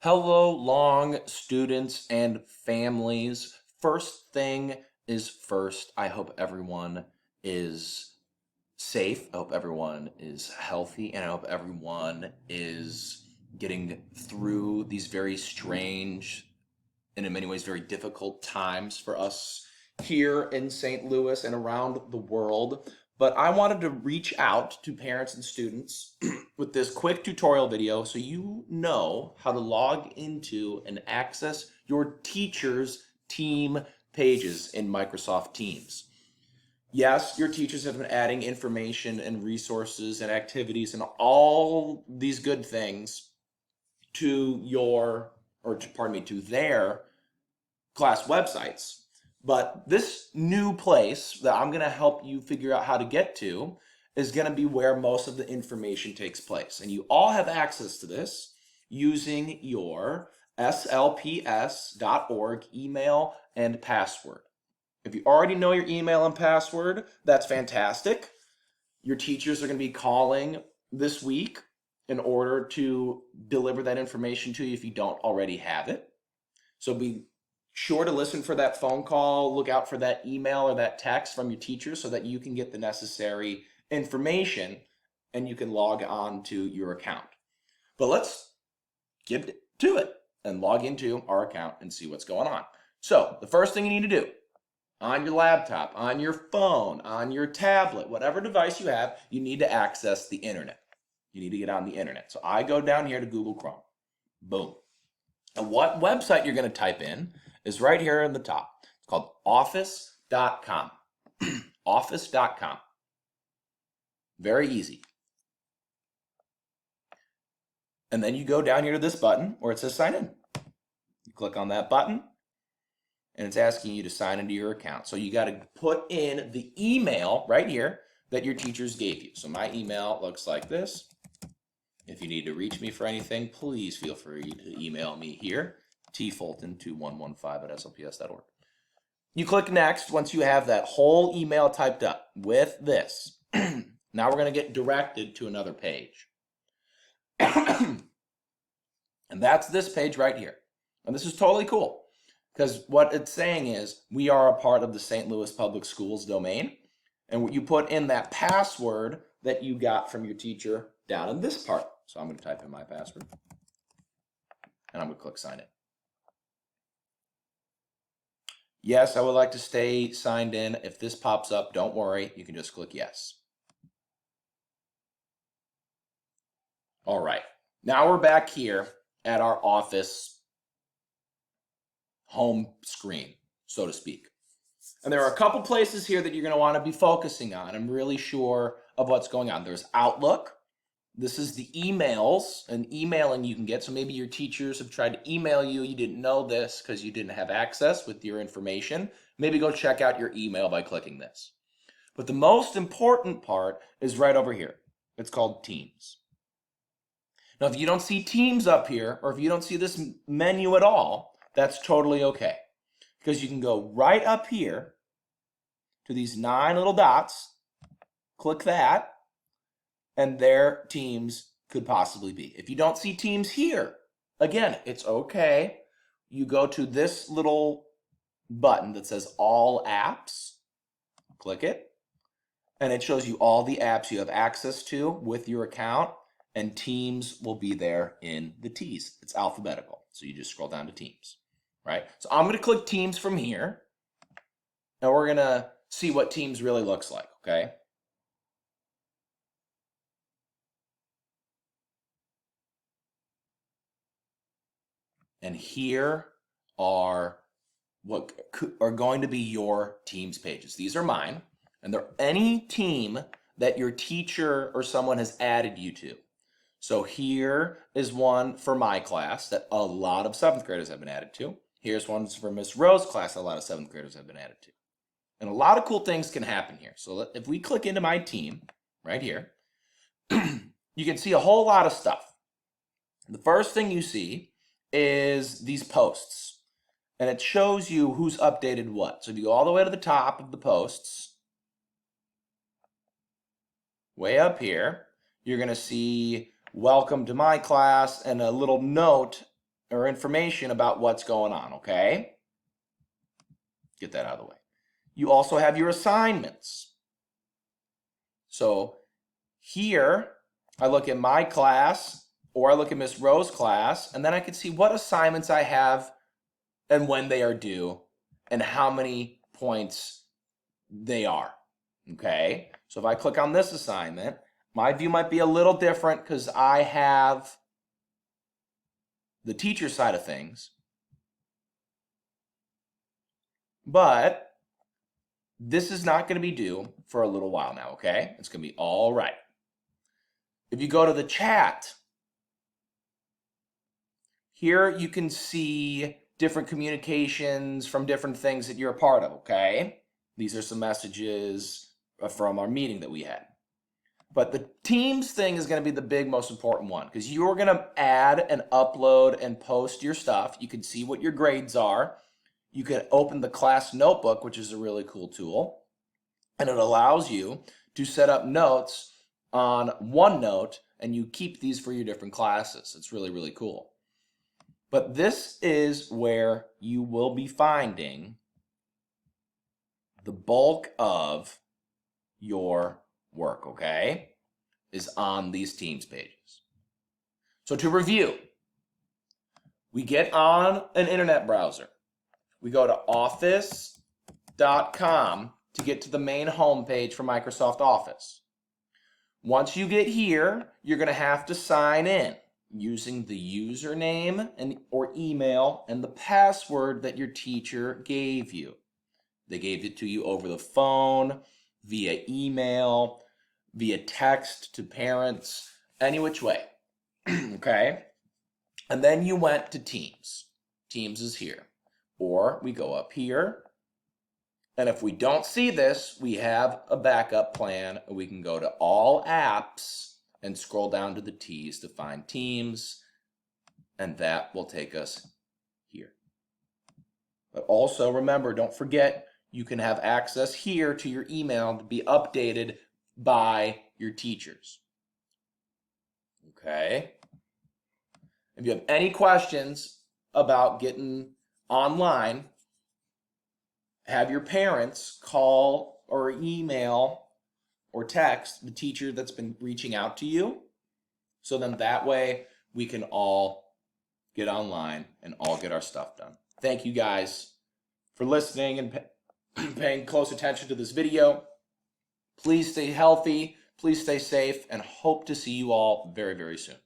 Hello, long students and families. First thing is first. I hope everyone is safe. I hope everyone is healthy, and I hope everyone is getting through these very strange and in many ways very difficult times for us here in St. Louis and around the world. But I wanted to reach out to parents and students with this quick tutorial video so you know how to log into and access your teacher's team pages in Microsoft Teams. Yes, your teachers have been adding information and resources and activities and all these good things to to their class websites. But this new place that I'm going to help you figure out how to get to is going to be where most of the information takes place. And you all have access to this using your slps.org email and password. If you already know your email and password, that's fantastic. Your teachers are going to be calling this week in order to deliver that information to you if you don't already have it. So be sure to listen for that phone call, look out for that email or that text from your teacher so that you can get the necessary information and you can log on to your account. But let's get to it and log into our account and see what's going on. So the first thing you need to do on your laptop, on your phone, on your tablet, whatever device you have, you need to access the internet. You need to get on the internet. So I go down here to Google Chrome. Boom. And what website you're going to type in is right here in the top. It's called office.com. office.com. Very easy. And then you go down here to this button where it says sign in. You click on that button and it's asking you to sign into your account. So you got to put in the email right here that your teachers gave you. So my email looks like this. If you need to reach me for anything, please feel free to email me here, tfulton2115@slps.org. You click next once you have that whole email typed up with this. Now we're going to get directed to another page. And that's this page right here. And this is totally cool because what it's saying is we are a part of the St. Louis Public Schools domain. And you put in that password that you got from your teacher down in this part. So I'm going to type in my password and I'm going to click sign in. Yes, I would like to stay signed in. If this pops up, don't worry. You can just click yes. All right. Now we're back here at our office home screen, so to speak. And there are a couple places here that you're going to want to be focusing on. I'm really sure of what's going on. There's Outlook. This is the emails and emailing you can get. So maybe your teachers have tried to email you. You didn't know this because you didn't have access with your information. Maybe go check out your email by clicking this. But the most important part is right over here. It's called Teams. Now, if you don't see Teams up here, or if you don't see this menu at all, that's totally okay. Because you can go right up here to these 9 little dots, click that, and there Teams could possibly be. If you don't see Teams here, again, it's okay. You go to this little button that says All Apps, click it, and it shows you all the apps you have access to with your account, and Teams will be there in the T's. It's alphabetical, so you just scroll down to Teams, right? So I'm going to click Teams from here, and we're going to see what Teams really looks like, okay? And here are what are going to be your Teams pages. These are mine, and they're any team that your teacher or someone has added you to. So here is one for my class that a lot of 7th graders have been added to. Here's one for Miss Rose's class that a lot of 7th graders have been added to. And a lot of cool things can happen here. So if we click into my team right here, you can see a whole lot of stuff. The first thing you see is these posts, and it shows you who's updated what. So if you go all the way to the top of the posts, way up here, you're going to see welcome to my class and a little note or information about what's going on, okay? Get that out of the way. You also have your assignments. So here, I look at my class, or I look at Miss Rowe's class, and then I can see what assignments I have and when they are due and how many points they are, okay? So if I click on this assignment, my view might be a little different because I have the teacher side of things, but this is not going to be due for a little while now, okay? It's going to be all right. If you go to the chat, here you can see different communications from different things that you're a part of, okay? These are some messages from our meeting that we had. But the Teams thing is going to be the big, most important one because you're going to add and upload and post your stuff. You can see what your grades are. You can open the class notebook, which is a really cool tool. And it allows you to set up notes on OneNote, and you keep these for your different classes. It's really, really cool. But this is where you will be finding the bulk of your work, okay, is on these Teams pages. So to review, we get on an internet browser. We go to office.com to get to the main homepage for Microsoft Office. Once you get here, you're going to have to sign in using the username or email and the password that your teacher gave you. They gave it to you over the phone, via email, via text to parents, any which way, okay? And then you went to Teams. Teams is here. Or we go up here, and if we don't see this, we have a backup plan. We can go to All Apps and scroll down to the T's to find Teams, and that will take us here. But also remember, don't forget, you can have access here to your email to be updated by your teachers. Okay? If you have any questions about getting online, have your parents call or email or text the teacher that's been reaching out to you. So then that way we can all get online and all get our stuff done. Thank you guys for listening and paying close attention to this video. Please stay healthy, please stay safe, and hope to see you all very, very soon.